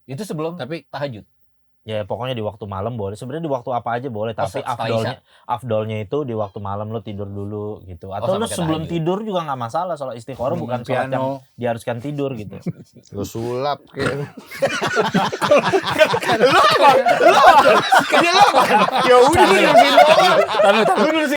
Itu sebelum tapi tahajud. Ya pokoknya di waktu malam boleh. Sebenarnya di waktu apa aja boleh, tapi setelah afdolnya itu di waktu malam lu tidur dulu gitu. Atau lu sebelum tidur juga nggak masalah. Soal istiqoroh bukan sholat yang diharuskan tidur gitu. Lu sulap kayak. lu ya udah dulu sih.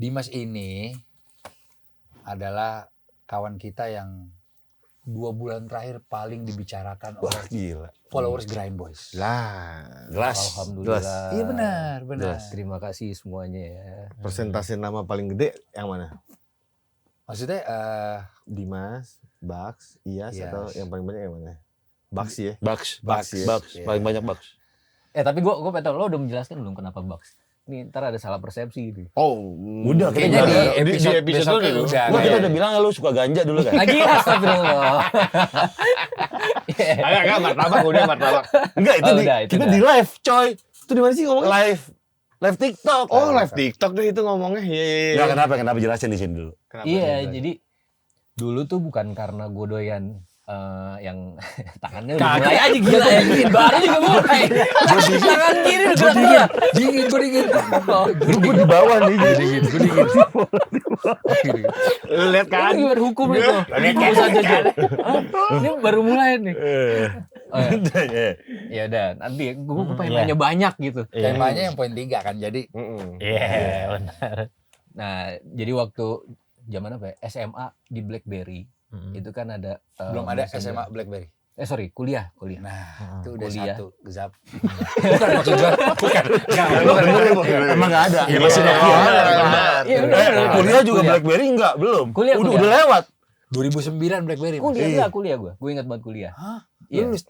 Dimas ini adalah kawan kita yang 2 bulan terakhir paling dibicarakan oleh followers Grind Boys. Alhamdulillah. Iya benar. Terima kasih semuanya ya. Persentase nama paling gede yang mana? Maksudnya Dimas, Bugs, Iyas atau yang paling banyak yang mana? Bugs ya? Bugs. Yeah. Paling banyak Bugs. Tapi gue pengen tahu, lo udah menjelaskan belum kenapa Bugs? Ini ntar ada salah persepsi gitu. Oh, udah kayaknya di episode dulu udah. Kita udah bilang lu suka ganja dulu kan? Lagi astagfirullah. Agak martabak udah martabak. Enggak, itu kita di live, coy. Itu di mana sih ngomongnya? Live TikTok. Oh, live TikTok deh itu ngomongnya. Iya. Enggak, kenapa jelasin di sini dulu. Iya, jadi dulu tuh bukan karena gue doyan yang tangannya udah mulai aja gila ya. Baru juga mulai. Tangan kiri udah gerak. Dingin. Gue di bawah nih. Dingin. Lu lihat kan? Ini berhukum itu. Hukum saja. Ini baru mulai nih. Ya udah, nanti gue pengen nanya banyak gitu. Temanya yang poin 3 kan, jadi. Iya, benar. Nah, jadi waktu zaman apa ya? SMA di BlackBerry. Itu kan ada Belum ada SMA BlackBerry. Kuliah. Nah, itu udah kuliah. satu gezap. Bukan maksud gua. Bukan. Emang enggak ada. Ya masih Nokia. Iya benar. Kuliah juga BlackBerry enggak, belum. Udah lewat. 2009 BlackBerry. Kuliah gue. Gue ingat banget kuliah. Hah? Iya. Lulus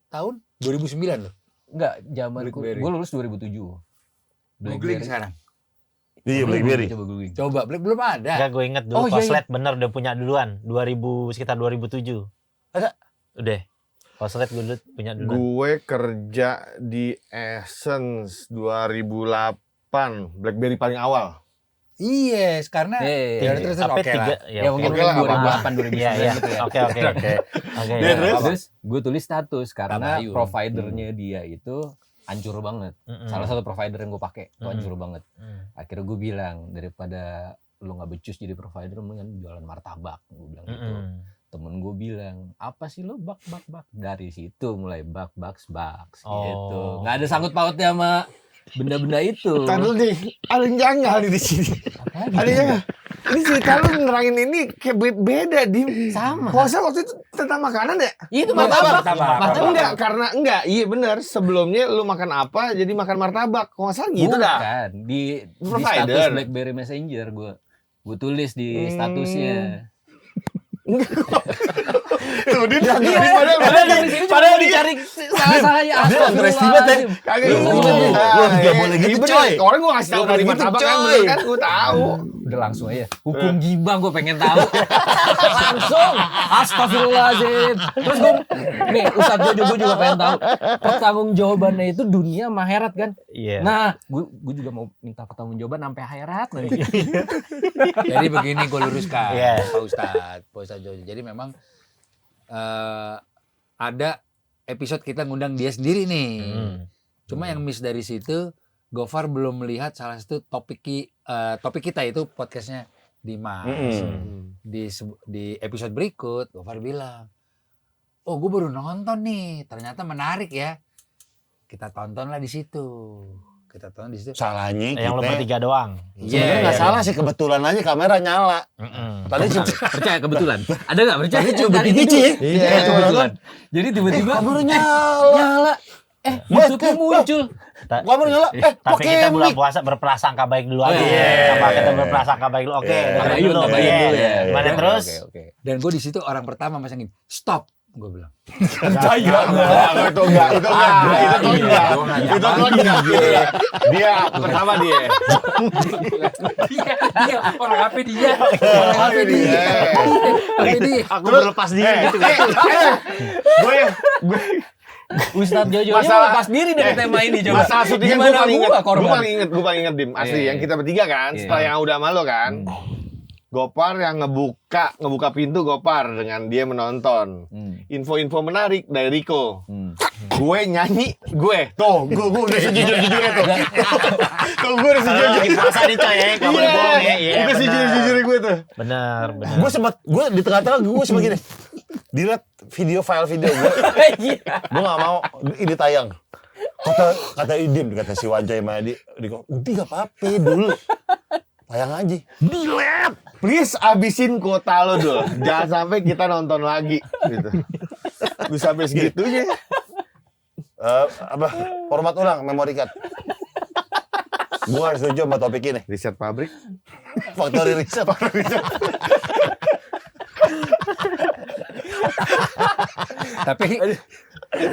tahun 2009 loh. Enggak, zaman BlackBerry. gue lulus 2007. Googling sekarang. Iya, BlackBerry. Coba googling. Coba, belum ada. Enggak, gue inget dulu Koslet bener udah punya duluan. Sekitar 2007. Ada? Udah. Koslet gue dulu punya duluan. Gue kerja di Essence 2008, BlackBerry paling awal. Iya, karena ya terus oke lah. Ya mungkin 2008 2009 gitu ya. Oke. Terus gue tulis status karena providernya dia itu hancur banget. Salah satu provider yang gue pakai itu hancur banget. Akhirnya gue bilang, daripada lu nggak becus jadi provider, mendingan jualan martabak. Gue bilang gitu. Temen gue bilang, apa sih lo bak. Dari situ mulai bak gitu. Nggak ada sangkut pautnya sama benda-benda itu. Tadi nih, ada yang janggal di sini. Ada yang ini cerita lu nerangin ini kayak beda di sama. Puasa waktu itu tentang makanan ya? Itu martabak. Enggak, iya benar. Sebelumnya lu makan apa jadi makan martabak. Kok nggak salah gitu dah. Kan di status BlackBerry Messenger gue tulis di statusnya. Tuh dia Padahal dicari salah-salahnya astagfirullahaladzim. Kagak Enggak boleh gitu, coy. Orang gua ngasih tahu dari martabak kan gua tahu. Udah langsung aja. Hukum gibah gue pengen tahu. Langsung. Astagfirullahaladzim. Terus nih Ustadz Jojo gue juga pengen tahu. Pertanggung jawabannya itu dunia sama akhirat kan? Iya. Nah, gue juga mau minta pertanggung jawaban sampai akhirat nanti. Jadi begini gue luruskan, Pak Ustadz Jojo. Jadi memang ada episode kita ngundang dia sendiri nih. Cuma yang miss dari situ, Gofar belum melihat salah satu topik kita itu podcastnya Dimas. Di episode berikut, Gofar bilang, oh gue baru nonton nih, ternyata menarik ya. Kita tontonlah di situ. Salahnya yang lo bertiga doang. Sebenarnya nggak salah sih, kebetulan aja kamera nyala. Tadi percaya kebetulan. Ada nggak percaya? Tadi coba bikin. Kebetulan. Jadi tiba-tiba kamera nyala. YouTube-nya muncul. Kamu nyala. Tapi kita bulan puasa berprasangka baik dulu aja. Coba kita berprasangka baik dulu. Oke, dengerin dulu. Gimana terus? Dan gue di situ orang pertama masangin stop. Gue bilang. Itu enggak. Dia pertama dia. Dia orang HP dia. Aku berlepas diri gitu. Gue Ustadz Jojo lepas diri dari tema ini coba. Masalah syutingan Gimana gue paling inget Dim. Asli yang kita bertiga kan, setelah yang udah sama lo kan. Gopar yang ngebuka pintu Gopar dengan dia menonton. Info-info menarik dari Rico. Gue nyanyi, gue udah sejujur-jujurnya tuh. Gue udah sejujur-jujurnya. Puasa nih coy, enggak boleh bohong ya. Udah sejujur-jujurnya gue tuh. Benar. Gue di tengah-tengah gue sempat gini. Dilihat file video gue. Gue gak mau ini tayang. Kata Idim, kata si Wanjay sama Rico, udah gak apa-apa dulu. Tayang aja. Delete. Please abisin kuota lo dulu. Jangan sampai kita nonton lagi gitu. Bisa sampai segitunya. Format ulang memory card. Gua harus setuju sama topik ini. Riset pabrik. Factory riset.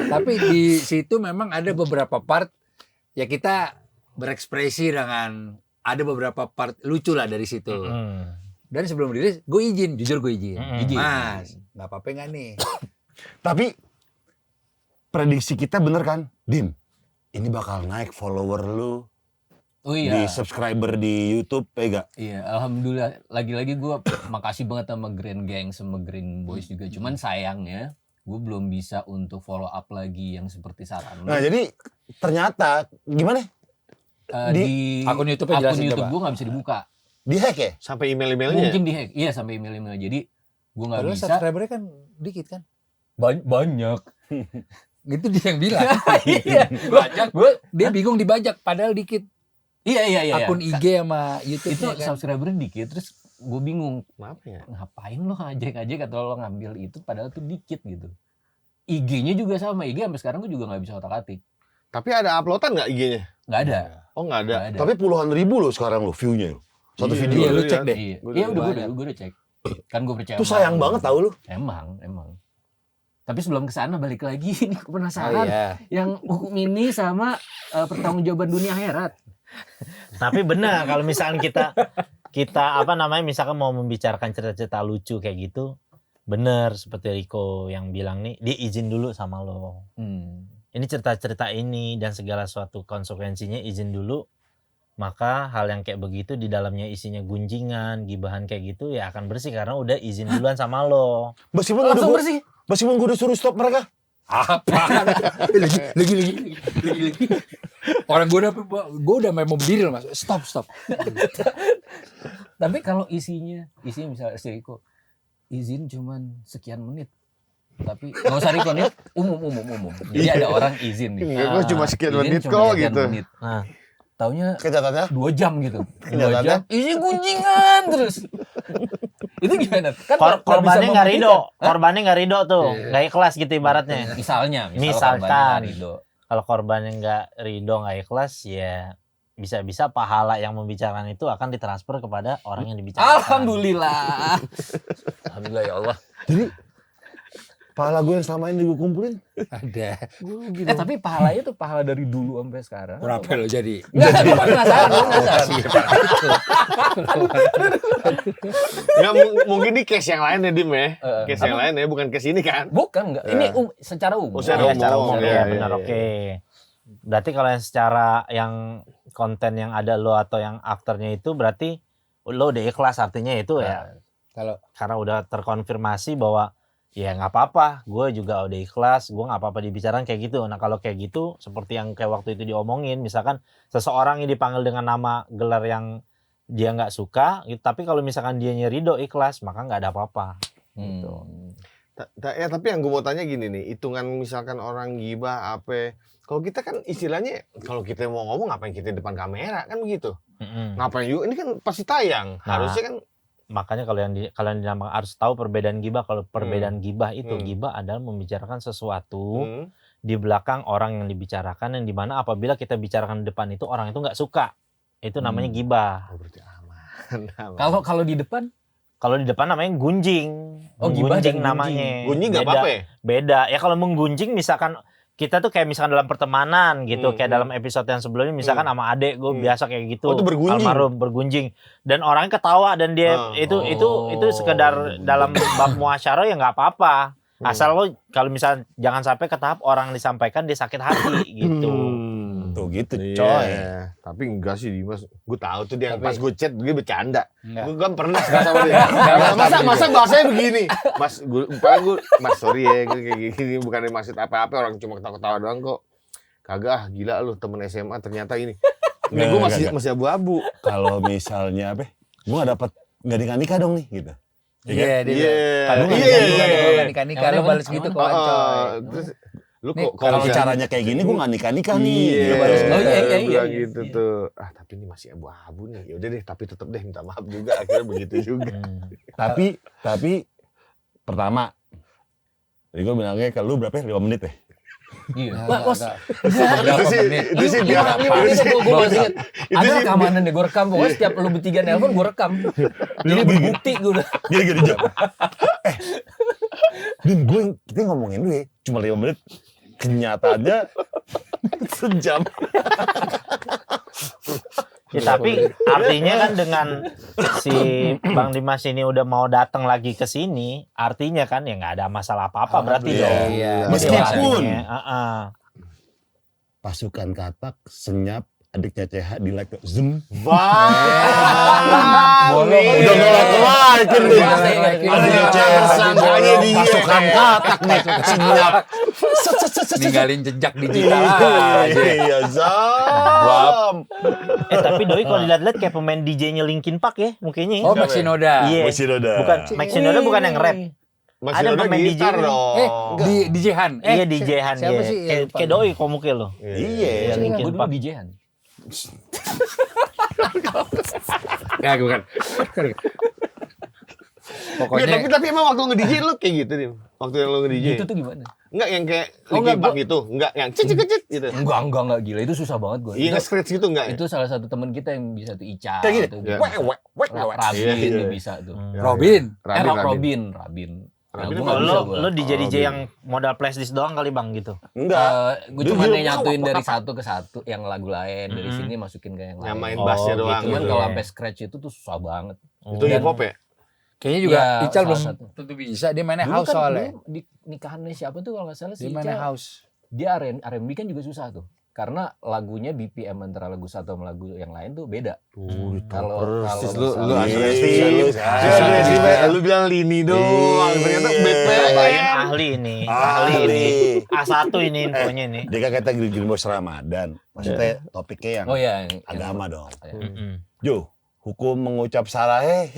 Tapi di situ memang ada beberapa part ya kita berekspresi dengan ada beberapa part lucu lah dari situ. Dan sebelum rilis, gue jujur gue izin. Mas, nggak apa-apa nggak nih? Tapi prediksi kita bener kan, Dim? Ini bakal naik follower lu. Oh iya. Di subscriber di YouTube, ya gak? Iya, alhamdulillah. Lagi-lagi gue makasih banget sama Green Gang, sama Green Boys juga. Cuman sayangnya, gue belum bisa untuk follow up lagi yang seperti saran lu. Nah, jadi ternyata gimana? Di akun YouTube gue nggak bisa dibuka. Di-hack ya? Sampai email-emailnya? Mungkin di-hack. Iya, sampai email-emailnya. Jadi, gue nggak bisa. Subscribernya kan dikit kan? Banyak. Gitu dia yang bilang. Iya. Dia bingung dibajak, padahal dikit. Iya. Akun IG sama YouTube itu kan? subscribernya dikit, terus gue bingung. Maaf ya. Ngapain lo ngajak atau lo ngambil itu padahal tuh dikit gitu. IG-nya juga sama. IG sampai sekarang gue juga nggak bisa otak-atik. Tapi ada uploadan nggak IG-nya? Nggak ada. Oh nggak ada. Nggak ada. Tapi puluhan ribu loh sekarang lo view-nya. Satu video. Iya, lu cek deh. Iya udah cek. Kan gue percaya. Itu sayang banget tau lu. Emang. Tapi sebelum kesana balik lagi, ini aku penasaran. iya. Yang hukum ini sama pertanggungjawaban dunia akhirat. Tapi benar kalau misalkan kita misalkan mau membicarakan cerita-cerita lucu kayak gitu, benar seperti Rico yang bilang nih, dia izin dulu sama lo. Ini cerita-cerita ini dan segala suatu konsekuensinya izin dulu. Maka hal yang kayak begitu di dalamnya isinya gunjingan, gibahan kayak gitu ya akan bersih karena udah izin duluan sama lo. Meskipun gue udah suruh stop mereka. Apa? lagi. Orang gue udah mau berdiri loh Mas. Stop. Tapi kalau isinya misalnya si Riko izin cuman sekian menit. Tapi nggak usah Riko nih, umum. Jadi ada orang izin nih. Gue cuma sekian menit kok gitu. Nah, taunya kenyataannya 2 jam gitu. 2 kenyataannya jam isi gunjingan terus. Itu gimana? Kan korbannya nggak ridho tuh, nggak ikhlas gitu ibaratnya. Misalkan kalau korbannya nggak ridho, nggak ikhlas, ya bisa-bisa pahala yang membicarakan itu akan ditransfer kepada orang yang dibicarakan. Alhamdulillah ya Allah. Jadi pahala gue yang selama ini gue kumpulin ada. Gitu. Tapi pahalanya tuh pahala dari dulu sampai sekarang. Berapa lo jadi? Nggak, penasaran. Nggak, mungkin di case yang lain ya Dim ya. Case yang lain ya, bukan case ini kan. Bukan, enggak. Ini secara umum. Secara umum ya, benar. Oke. Berarti kalau yang secara yang konten yang ada lo atau yang aktornya itu berarti lo udah ikhlas artinya itu ya. Kalau karena udah terkonfirmasi bahwa ya nggak apa-apa, gue juga udah ikhlas, gue nggak apa-apa dibicarakan kayak gitu. Nah kalau kayak gitu, seperti yang kayak waktu itu diomongin, misalkan seseorang yang dipanggil dengan nama gelar yang dia nggak suka, gitu, tapi kalau misalkan dia ridho ikhlas, maka nggak ada apa-apa. Gitu. Ya tapi yang gue mau tanya gini nih, hitungan misalkan orang gibah apa, kalau kita kan istilahnya, kalau kita mau ngomong ngapain kita depan kamera kan begitu, ngapain juga, ini kan pasti tayang, harusnya kan. Makanya kalau yang harus tahu perbedaan gibah. Kalau perbedaan gibah itu gibah adalah membicarakan sesuatu di belakang orang yang dibicarakan, yang dimana apabila kita bicarakan di depan itu orang itu nggak suka, itu namanya gibah. Oh, berarti aman. Kalau di depan, Kalau di depan namanya gunjing. gibah Gunjing dan namanya. Gunjing nggak Beda. apa-apa ya? Beda. Ya kalau menggunjing misalkan kita tuh kayak misalkan dalam pertemanan gitu, kayak dalam episode yang sebelumnya misalkan sama adek gue biasa kayak gitu. Oh, itu bergunjing. Almarhum bergunjing dan orangnya ketawa dan dia itu sekedar dalam bab muasyarah ya nggak apa-apa. Asal lo kalau misalnya jangan sampai ke tahap orang disampaikan dia sakit hati gitu. Tuh gitu Iya. coy. Tapi enggak sih Dimas. Gue tahu tuh dia pas gue chat dia bercanda. Enggak. Gue kan pernah sama dia. Masa bahasanya begini. Mas Mas sorry ya kayak gini bukan maksud apa-apa, orang cuma ketawa-ketawa doang kok. Kagak ah, gila lu temen SMA ternyata ini. Gue masih abu-abu. Kalau misalnya gue nggak nikah dong nih gitu. Iya, Iya. Kalau nikah lo balas gitu kok, coy. Terus lu Nih, kok Kalau caranya kayak gini gue nggak nikah nih. Iya, Lu balas Oh, iya, iya, bilang iya. gitu tuh. Ah, tapi ini masih abu-abu nih. Ya udah deh, tapi tetap deh minta maaf juga. Akhirnya begitu juga. Tapi pertama, jadi gue bilangnya kalau lu berapa? 5 menit deh. Iya. Bos. Itu sih dia. Gue masih inget. Ada rekaman deh, gue rekam. Pokoknya setiap lu bertiga nelpon, gue rekam. Jadi berbukti gue udah. Gini jam. Din, kita ngomongin lu ya, cuma 5 menit. Kenyataannya sejam. Ya, tapi artinya kan dengan si Bang Dimas ini udah mau datang lagi ke sini, artinya kan ya nggak ada masalah apa-apa berarti dong. Iya. Meskipun Pasukan pasukan katak senyap adiknya CH di like Zoom. Boleh. Udah ngelak-ngelakin nih. Adiknya CH Sangkanya dia. pasukan katak nih senyap. Ninggalin jejak digital aja. Iya, Zam. tapi Doi kalau dilihat-lihat kayak pemain DJ-nya Linkin Park ya mukanya. Oh, Maxi Noda. Iya. Masih udah. Bukan Maxi Noda bukan yang rap. Masih Ada ada pemain gitar DJ. dong. Di DJ Han. Iya DJ Han siapa ya. sih? Kayak Doi kok mukanya lo. Iya. Yang Linkin Gue dulu Park. DJ-an. Ya, bukan. Pokoknya Tapi emang waktu nge-DJ lu kayak gitu nih. Waktu yang lu nge-DJ. Itu tuh gimana? Enggak yang kayak Oh, Linkin enggak, Park gitu. Enggak yang cicit gitu. Enggak gila. Itu susah banget gue. Iya nge-scratch gitu enggak? Itu salah satu teman kita yang bisa tuh Ica. Kayak gini. Tuh, Iya. Rabin Iya, iya. dia bisa tuh. Robin. Robin. Rabin Nah, apa? gua nggak bisa gua. Lo DJ yang modal flashdisk doang kali Bang gitu. Enggak. Gue cuma nyatuin dari satu ke satu yang lagu lain dari sini masukin ke yang lain. Nyamain bassnya doang. Cuman gitu. kalau Iya. sampai scratch itu tuh susah banget. Itu hip hop ya? Kayaknya juga Iya, Ical belum salah satu. tentu bisa. Dia mainnya Dulu house kan soalnya. dulu di nikahannya siapa tuh kalau nggak salah Dia si mainnya Ica. house. Dia R&B kan juga susah tuh. Karena lagunya BPM antara lagu satu sama lagu yang lain tuh beda. Kalau Persis kalau lu misalnya- lu bilang lini doang. Ternyata BPM. Bayang ahli ini. A1 ini infonya ini. Dia kan kata Green Boys Ramadan. Maksudnya topiknya yang Oh iya, yang agama dong. yang- Jo, hukum mengucap sarahe.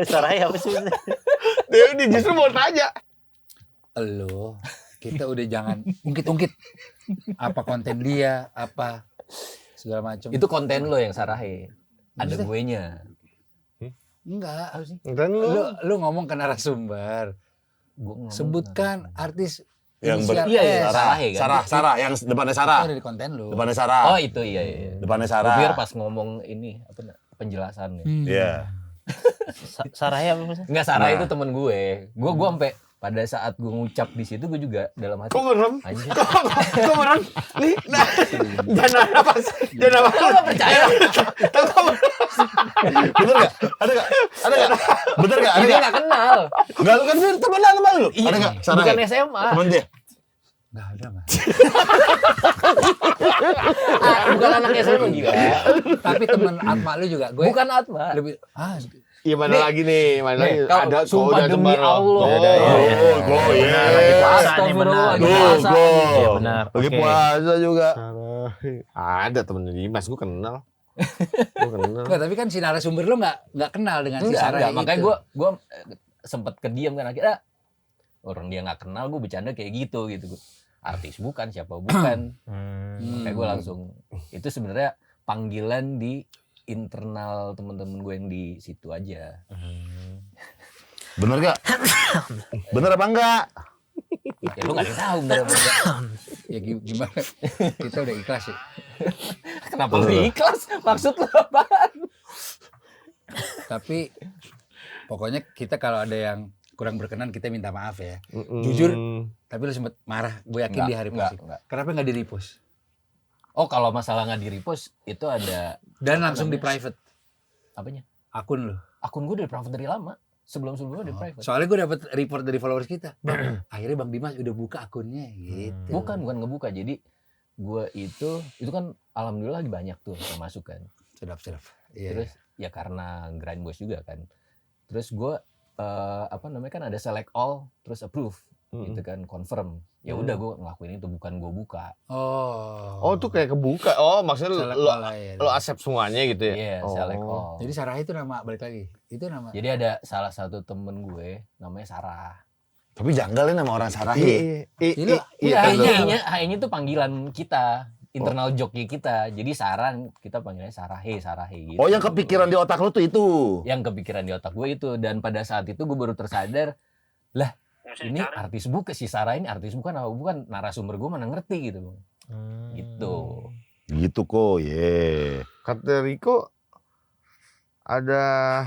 Saraya apa sih? Dia justru mau tanya. Elo, kita udah jangan ungkit-ungkit. Apa konten dia, apa segala macam. Itu konten lo yang sarahe. Ada gue nya. enggak. Dan Lu ngomong ke narasumber. Sebutkan artis Yang inisial Iya, iya, S. Sarahe kan? Sarah, yang depannya Sarah. Itu ada di konten lu. Depannya Sarah. Oh itu iya. Depannya Gue Sarah. biar pas ngomong ini apa penjelasannya. Iya. Saraya apa maksudnya? Enggak, Sarah itu temen gue. Gue sampai pada saat gue ngucap di situ gue juga dalam hati. kok merem? Anjir. Kok merem? Nih, nah, jangan apa? Jangan apa? Lu gak percaya? Bener enggak? Ada enggak? Ada enggak? Bener enggak? Ada Dia enggak? gak kenal. Enggak, lu kan temenan sama lu. Iya, Ada enggak? Sarah. bukan SMA. Temen dia. Enggak ada, Mas. Bukan anak SMA juga. Tapi teman Atma lu juga. Gue Bukan Atma. lebih Iya mana lagi nih? Mana lagi? Kalau Ada sumpah udah demi Jember. Allah. Oh, iya. Lagi puasa nih Astagfirullah, benar. lagi puasa. Iya benar. Lagi Oke. puasa juga. Ada temen Dimas, gue kenal. Gue kenal. Enggak, tapi kan si narasumber lu enggak kenal dengan si Enggak, Sarah enggak. itu. Makanya gue sempet kediam kan akhirnya. Orang dia gak kenal, gue bercanda kayak gitu. Artis bukan, siapa bukan. Kayak gue langsung. Itu sebenarnya panggilan di internal teman-teman gue yang di situ aja. Bener gak? Bener apa enggak? Ya lu nggak tahu bener apa enggak. Ya gimana? Kita udah ikhlas ya. Kenapa lu ikhlas? Maksud lu apaan? Tapi pokoknya kita kalau ada yang kurang berkenan kita minta maaf ya. Jujur, tapi lu sempet marah. Gue yakin di hari musik. Kenapa nggak di-repost? Oh, kalau masalah nggak di-repost itu ada Dan langsung di private apanya? akun lu. Akun gue udah private dari lama. Sebelum-sebelumnya udah private. Soalnya gue dapet report dari followers kita. Bang, akhirnya Bang Dimas udah buka akunnya gitu. Bukan ngebuka. Jadi gue itu kan alhamdulillah banyak tuh yang masuk kan. Sedap. Terus ya karena grind boys juga kan. Terus gue kan ada select all terus approve gitu kan, confirm. Ya udah gue ngelakuin itu, bukan gue buka. Oh tuh kayak kebuka. Oh maksudnya lo accept semuanya gitu ya? Iya, select all. Jadi Sarah itu nama, balik lagi. Itu nama. Jadi ada salah satu temen gue namanya Sarah. Tapi janggalin nama orang Sarahi. Iya, H-nya tuh panggilan kita, internal joki kita. Jadi Sarah, kita panggilnya Sarahe gitu. Oh yang kepikiran di otak lu tuh itu? Yang kepikiran di otak gue itu. Dan pada saat itu gue baru tersadar, lah ini artis bukan, si Sarah ini artis bukan narasumber gue mana ngerti gitu. Gitu kok, Kata Rico ada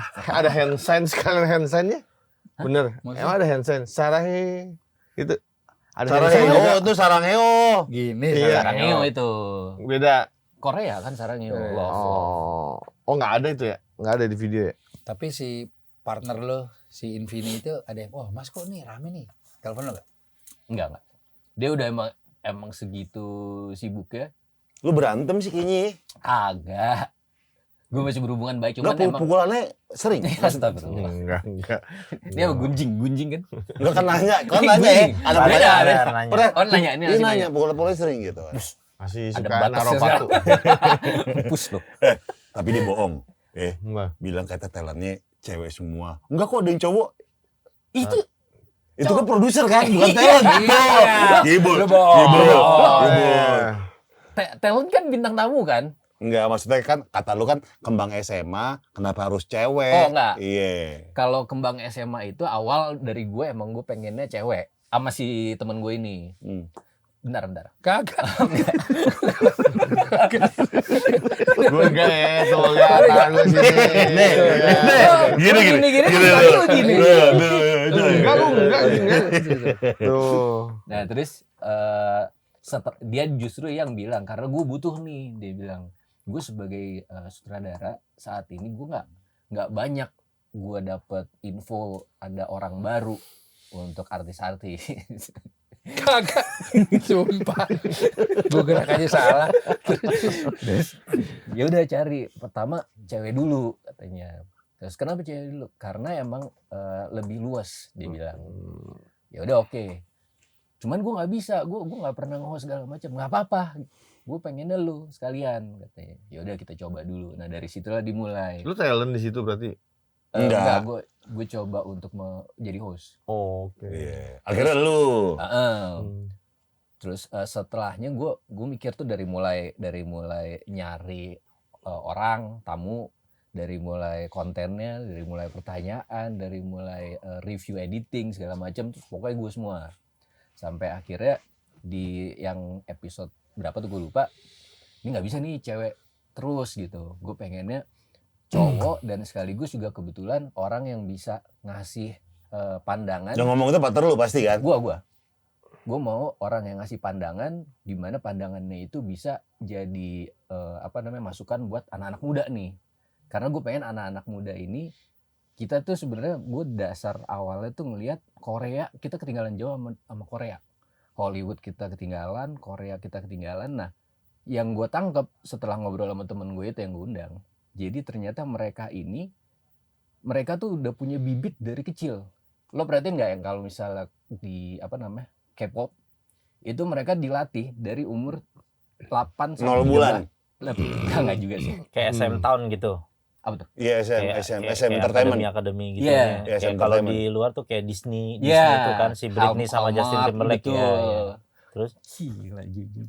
hand sign, sekalian hand sign-nya. Bener. Emang ada hand sign. Sarahe itu. Ada Sarangeo itu Sarangeo. Gini. Iya. Sarangeo itu. Beda. Korea kan Sarangeo. Oh nggak ada itu ya? Nggak ada di video ya? Tapi si partner lo, si Infini itu ada yang, Mas kok nih rame nih. Telepon lo gak? Enggak. Dia udah emang segitu sibuknya. Lu berantem sih kayaknya. Agak. Gue masih berhubungan baik, cuman emang pukulannya sering. Astagfirullah. Enggak. Dia gunjing kan? Enggak kan nanya ya. Ada nanya. Oh nanya ini. Dia nanya pukulan sering gitu. Masih Ada suka batasnya naruh patu. Push loh. Tapi dia bohong. Bilang kata talentnya cewek semua. Enggak kok, ada yang cowok. Itu kan produser kan, bukan talent. Gibol. Talent kan bintang tamu kan? Enggak, maksudnya kan kata lu kan kembang SMA, kenapa harus cewek? Oh enggak. Iya. Kalau kembang SMA itu awal dari gue emang gue pengennya cewek sama si temen gue ini. Bentar. Kagak. Gue enggak ya, tuh lihat lu sini. Gini. Enggak. Tuh. Nah terus dia justru yang bilang, karena gue butuh nih, dia bilang, gue sebagai sutradara saat ini gue nggak banyak gue dapet info ada orang baru untuk artis-artis. Kagak. Sumpah. Gue gerakannya salah. Ya udah cari pertama cewek dulu katanya. Terus kenapa cewek dulu? Karena emang lebih luas dia bilang. Ya udah oke. Cuman gue nggak bisa, gue nggak pernah nge-host segala macam. Nggak apa-apa, gue pengennya lu sekalian katanya. Ya udah kita coba dulu. Nah dari situlah dimulai. Lu talent di situ berarti? Enggak, gue coba untuk jadi host. Oh, oke. Iya. Akhirnya lu. Terus setelahnya gue mikir tuh dari mulai nyari orang tamu, dari mulai kontennya, dari mulai pertanyaan, dari mulai review editing segala macam, pokoknya gue semua. Sampai akhirnya di yang episode berapa tuh gue lupa, ini nggak bisa nih cewek terus gitu. Gue pengennya cowok dan sekaligus juga kebetulan orang yang bisa ngasih pandangan. Yang ngomong itu partner lu pasti kan? Gue mau orang yang ngasih pandangan, di mana pandangannya itu bisa jadi masukan buat anak-anak muda nih. Karena gue pengen anak-anak muda ini, kita tuh sebenarnya gue dasar awalnya tuh ngelihat Korea kita ketinggalan jauh sama Korea. Hollywood kita ketinggalan, Korea kita ketinggalan. Nah, yang gue tangkap setelah ngobrol sama temen gue itu yang gue undang. Jadi ternyata mereka tuh udah punya bibit dari kecil. Lo perhatiin nggak yang kalau misalnya di K-pop itu mereka dilatih dari umur 8 sampai 0 bulan. Enggak juga sih. Kayak SM Town gitu. Apa tuh? Iya, SM Entertainment. Akademi gitu. Yeah. Kayak kalau di luar tuh kayak Disney itu kan si Britney sama Justin Timberlake. Betul. Terus Gila jujur.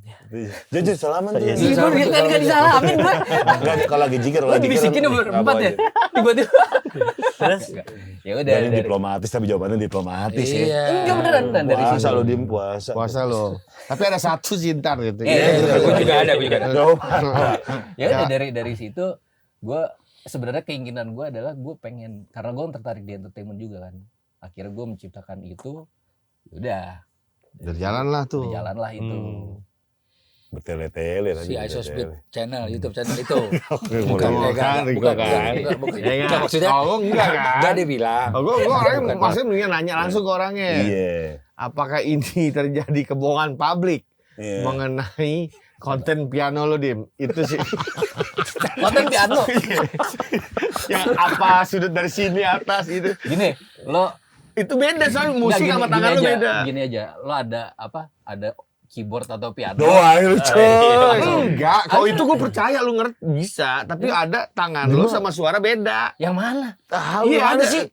Jujur salaman tuh. Iya, Gue enggak disalamin gue. Enggak kalau lagi jikir Gue dibisikin berempat ya. Tiba-tiba. terus Ya udah Dari dari diplomatis tapi jawabannya diplomatis ya. Iya. enggak beneran dari Puasa situ. lo dim puasa. Puasa lo. Tapi ada satu sih ntar gitu. Gue juga ada. Ya udah dari situ gue sebenarnya keinginan gue adalah gue pengen, karena gue tertarik di entertainment juga kan, akhirnya gue menciptakan itu. Udah Berjalan lah tuh. berjalan lah itu. Bertele-tele Si tadi. ISO Speed channel, YouTube channel itu. Bukan Bukan. Enggak, maksudnya. Oh, enggak kan? Enggak dia bilang. Oh, gue orangnya Bukan. maksudnya mendingan nanya langsung ke orangnya. Iya. Apakah ini terjadi kebohongan publik Iya. mengenai konten piano lo, Dim? Itu sih. Konten piano. Yang apa sudut dari sini atas itu. Gini, lo Itu beda soalnya musik Nggak, sama tangan lo aja, beda. Gini aja, lo ada apa? Ada keyboard atau piano. Doa lu coy. Enggak, kalau itu gue percaya lu ngerti bisa, tapi ada tangan lu sama suara beda. Yang mana? Tahu iya, ada sih.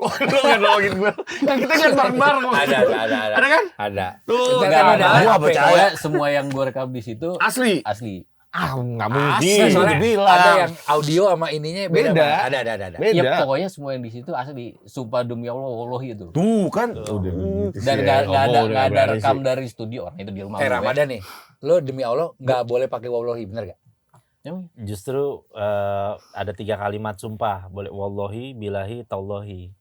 Oh, lu nggak nolongin gue. Kan kita kan bareng-bareng. Ada. Ada kan? Ada. Tuh, Enggak ada. Gua percaya. Pokoknya semua yang gue rekam di situ Asli. asli. Ah, nggak Asli, mungkin. soalnya dibilang. ada yang audio sama ininya beda. Beda. Bang. Ada. Beda. Ya pokoknya semua yang di situ asli. Sumpah demi Allah, wallahi itu. Tuh kan. Dan nggak ada rekam dari studio, orang itu di rumah gue. Ramadan nih. Lo demi Allah nggak boleh pakai wallahi, bener gak? justru ada 3 kalimat sumpah, boleh wallahi, bilahi, tallahi.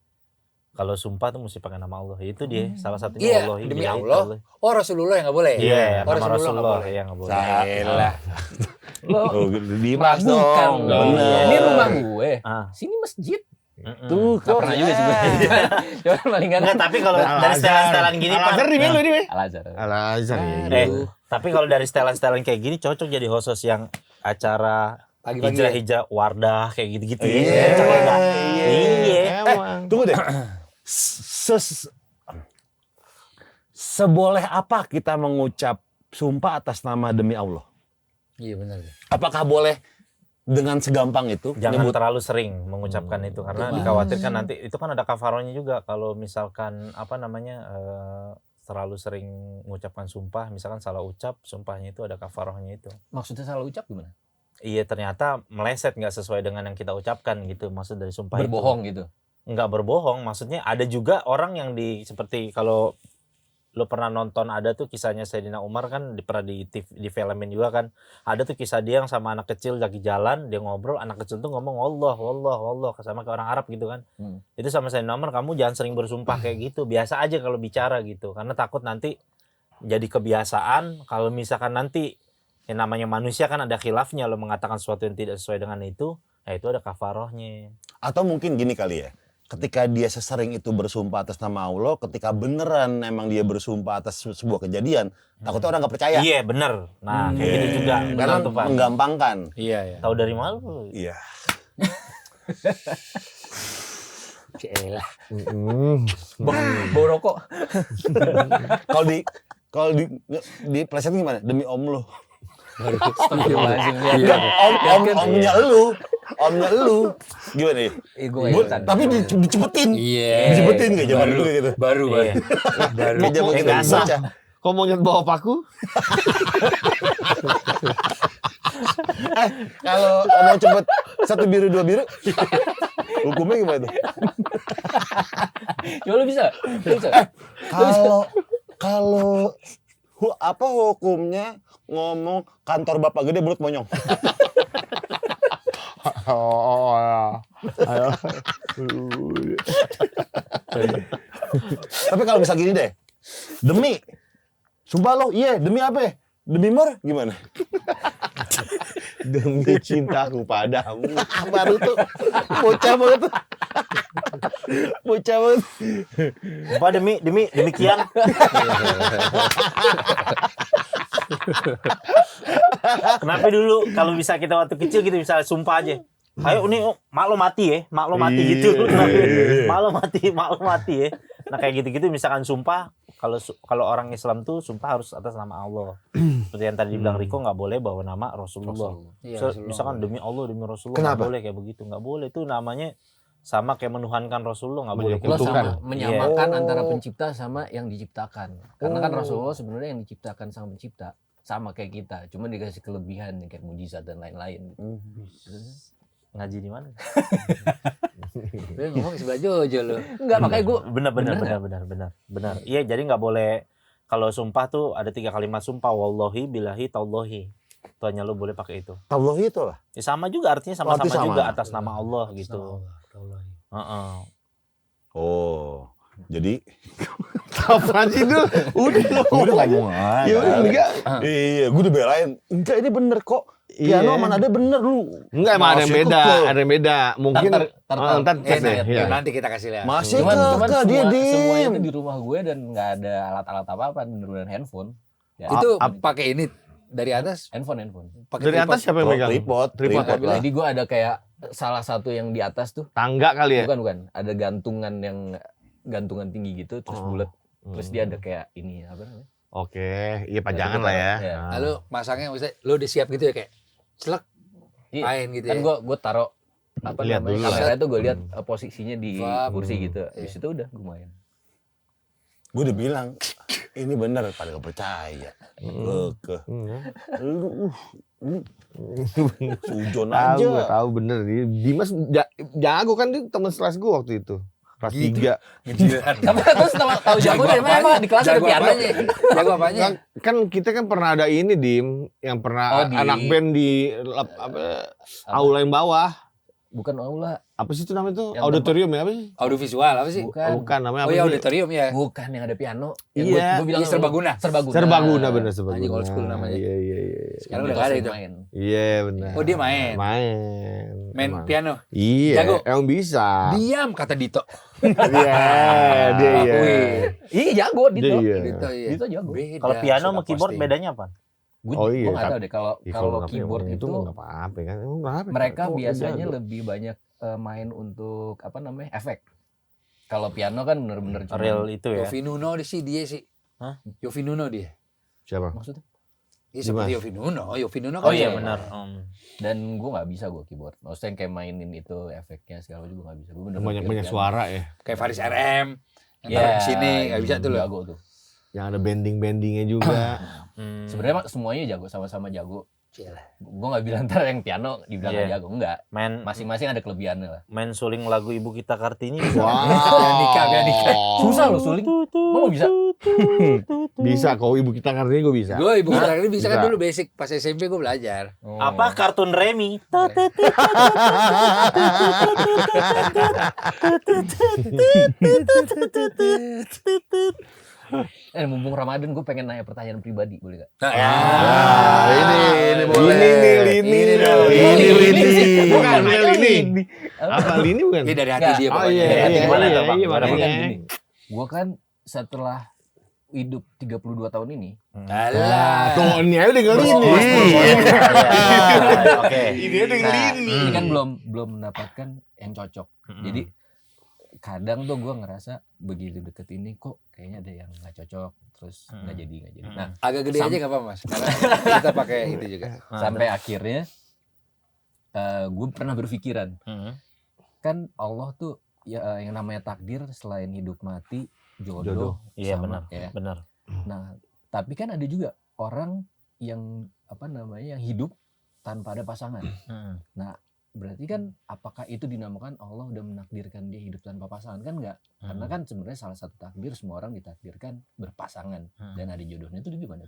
Kalau sumpah tuh mesti pakai nama Allah. Itu dia salah satunya Iya, wallahi, demi bilahi, Allah. tallahi. Oh Rasulullah yang nggak boleh. Iya, Oh, nama Rasulullah nggak Rasulullah boleh. yang nggak boleh. Salah. Lo Oh, Dimas bukan. dong. Bener. Ini rumah gue. Ah. Sini masjid. Tuh, Gak pernah juga sih gue. Cuma paling Enggak, tapi kalau dari setelan-setelan gini Pak. Al-Azhar di mana lu, Dim? Al-Azhar. Al-Azhar ya. Tapi kalau dari setelan-setelan kayak gini cocok jadi host yang acara Pagi-pagi. hijrah-hijrah Wardah kayak gitu-gitu. Iya. Cocok nggak? Iya. Emang. Tunggu deh. Seboleh apa kita mengucap sumpah atas nama demi Allah? Iya benar. Apakah boleh dengan segampang itu? Jangan nyebut- terlalu sering mengucapkan itu karena dikhawatirkan nanti itu kan ada kafarohnya juga kalau misalkan terlalu sering mengucapkan sumpah, misalkan salah ucap, sumpahnya itu ada kafarohnya itu. Maksudnya salah ucap gimana? Iya, ternyata meleset nggak sesuai dengan yang kita ucapkan gitu, maksud dari sumpah Berbohong gitu. Nggak berbohong, maksudnya ada juga orang yang seperti kalau lo pernah nonton ada tuh kisahnya Sayyidina Umar kan pernah di filmin juga kan, ada tuh kisah dia yang sama anak kecil lagi jalan, dia ngobrol, anak kecil tuh ngomong Allah sama kayak orang Arab gitu kan. Itu sama Sayyidina Umar, kamu jangan sering bersumpah kayak gitu, biasa aja kalau bicara gitu, karena takut nanti jadi kebiasaan. Kalau misalkan nanti yang namanya manusia kan ada khilafnya, lo mengatakan sesuatu yang tidak sesuai dengan itu, ya itu ada kafarohnya. Atau mungkin gini kali ya. Ketika dia sesering itu bersumpah atas nama Allah, ketika beneran emang dia bersumpah atas sebuah kejadian, takutnya orang nggak percaya. Iya bener. Nah kayak gitu juga. Karena Benar tuh, Pak. menggampangkan. Iya. Tahu dari mana lu? Iya. Cielah. Bau rokok. Kalau di pleset gimana? Demi om lu. Astagfirullahaladzim. Omnya lu. Gimana ya? Gue ikutan. Tapi dicepetin. Iya. Dicepetin kayak zaman dulu gitu. Baru. Kayak zaman kita Nggak sah. bocah. Kok mau nyet bawa paku? Kalau mau cepet 1 biru 2 biru, hukumnya gimana tuh? Ya lu bisa. Kalau apa hukumnya ngomong kantor bapak gede mulut monyong? Tapi kalau misal gini deh, demi, sumpah lo, iya demi apa ya? Demi mor gimana? Demi cintaku padamu. Baru tuh bocah banget tuh. Bocah banget. Apa demikian? Kenapa dulu kalau bisa kita waktu kecil gitu bisa sumpah aja. Ayo ini mak lo mati gitu. Mak lo mati ya. Nah kayak gitu-gitu misalkan sumpah, kalau orang Islam tuh sumpah harus atas nama Allah. Seperti yang tadi dibilang Riko, nggak boleh bawa nama Rasulullah. Iya, Rasulullah. Misalkan demi Allah, demi Rasulullah, Kenapa? nggak boleh kayak begitu, nggak boleh. Itu namanya sama kayak menuhankan Rasulullah nggak boleh. Lo sama Kutukan. menyamakan Iya. antara pencipta sama yang diciptakan. Karena kan Rasulullah sebenarnya yang diciptakan sama pencipta sama kayak kita, cuma dikasih kelebihan kayak mujizat dan lain-lain. Ngaji di mana? Lu ngomong sebelah Jojo lu. Enggak, makanya gue Benar. Iya, jadi nggak boleh kalau sumpah tuh ada 3 kalimat sumpah, wallahi, billahi, tallahi. Itu hanya lu boleh pakai itu. Tallahi itu lah. Ya, sama juga artinya sama-sama Arti sama. juga atas nama Allah gitu. Heeh. Oh, jadi Apaan sih dulu? Udah ngomong aja. Ya udah enggak. Iya, gue udah belain. Enggak, ini bener kok. Piano mana ada bener lu. Enggak, emang ada yang Masih beda, kekeh. ada yang beda. Mungkin Ntar cek deh. Iya. Nanti kita kasih lihat. Masih cuman kekeh dia semua diem. itu di rumah gue dan nggak ada alat-alat apa-apa, bener-bener handphone. Ya, Itu pakai ini dari atas, handphone. pakai Dari atas siapa yang megang? Tripod Tripod. lah. Jadi gue ada kayak salah satu yang di atas tuh, Tangga kali ya? bukan, ada gantungan tinggi gitu, terus bulat. Terus dia ada kayak ini apa namanya? Oke, iya pajangan lah ya. Iya. Nah. Lalu masangnya maksudnya lu udah siap gitu ya kayak celek Iya. main gitu Kan ya. gue taruh apa Lihat namanya? dulu lah. Kamera itu gue lihat posisinya di Wah, kursi gitu. Habis itu udah gue main. Gue udah bilang, ini bener, pada gak percaya. Kekeh. Lu, sujon aja. Tahu, tahu bener. Dimas jago kan, dia teman sekelas gue waktu itu. Kelas 3. Terus tahu jago dari mana? Emang di kelas ada Jago piano. apanya? Jago apanya? Kan kita kan pernah ada ini yang pernah Oh, di- anak band di aula yang bawah. Bukan aula. Apa sih itu namanya tuh? Yang Auditorium ya apa sih? Audiovisual apa sih? Bukan. Bukan namanya Oh apa iya sih? auditorium ya. Bukan yang ada piano. Iya. Gue bilang Iya, serbaguna. Serbaguna. Serbaguna bener serbaguna. Anjing old school namanya. Iya. Sekarang udah gak ada itu. Main. Iya benar. Oh dia main. Main Main piano. Iya. Jago. Emang bisa. Diam kata Dito. Iya. Dia iya. Iya jago Dia Dito. iya. Dito iya. Dito jago. Beda, Kalau piano suka sama keyboard posting. bedanya apa? Gue Oh iya, nggak tahu tapi- deh kalau Ya, kalau nggak keyboard apa-apa, itu nggak apa-apa kan. Emang kenapa? mereka Kok biasanya jago? lebih banyak main untuk apa namanya efek. Kalau piano kan bener-bener cuma Real itu ya. Yofi Nuno dia sih. Hah? Yofi Nuno dia. Siapa? maksudnya. Iya seperti Yofi Nuno. Yofi Nuno Oh kan iya ya. benar. Dan gue nggak bisa gue keyboard. Maksudnya yang kayak mainin itu efeknya segala juga nggak bisa. Gue bener Banyak suara ya. Kayak Faris RM. Yang Ya, taruh di sini nggak bisa tuh lo. Jago tuh. Yang ada bending-bendingnya juga. Sebenarnya mah semuanya jago, sama-sama jago. Cilah. Gue nggak bilang ntar yang piano dibilang Iya. nggak jago, enggak. Main Masing-masing ada kelebihannya lah. main suling lagu Ibu Kita Kartini bisa. Pianika. Susah loh suling. Lo bisa? Bisa kok ibu kita Kartini gue bisa. Gue ibu kita ini bisa kan Bisa. dulu basic pas SMP gue belajar. Apa kartun Remi? Mumpung Ramadan gue pengen nanya pertanyaan pribadi, boleh gak? Ini boleh. Ini bukan Lini. Apa Lini bukan? Ini dari hati Nggak. dia Oh pokoknya. iya, Dari hati iya, gimana iya, tuh, Pak? iya, Gimana, Jadi makanya. kan gini, gue kan setelah hidup 32 tahun ini, Alah. Tuh, ini aja udah ngeri nih. Oke. Ini udah nah, Lini. ini kan belum mendapatkan yang cocok. Jadi kadang tuh gue ngerasa begitu deket ini kok kayaknya ada yang nggak cocok, terus nggak jadi. Nah, Agak gede aja nggak apa-apa mas. Karena kita pakai itu juga. sampai akhirnya gue pernah berpikiran, kan Allah tuh ya yang namanya takdir selain hidup mati jodoh. Iya sama, benar. ya. Benar. Nah, tapi kan ada juga orang yang apa namanya yang hidup tanpa ada pasangan. Nah, berarti kan apakah itu dinamakan Allah udah menakdirkan dia hidup tanpa pasangan? Kan enggak. Karena kan sebenarnya salah satu takdir semua orang ditakdirkan berpasangan dan ada jodohnya itu gimana?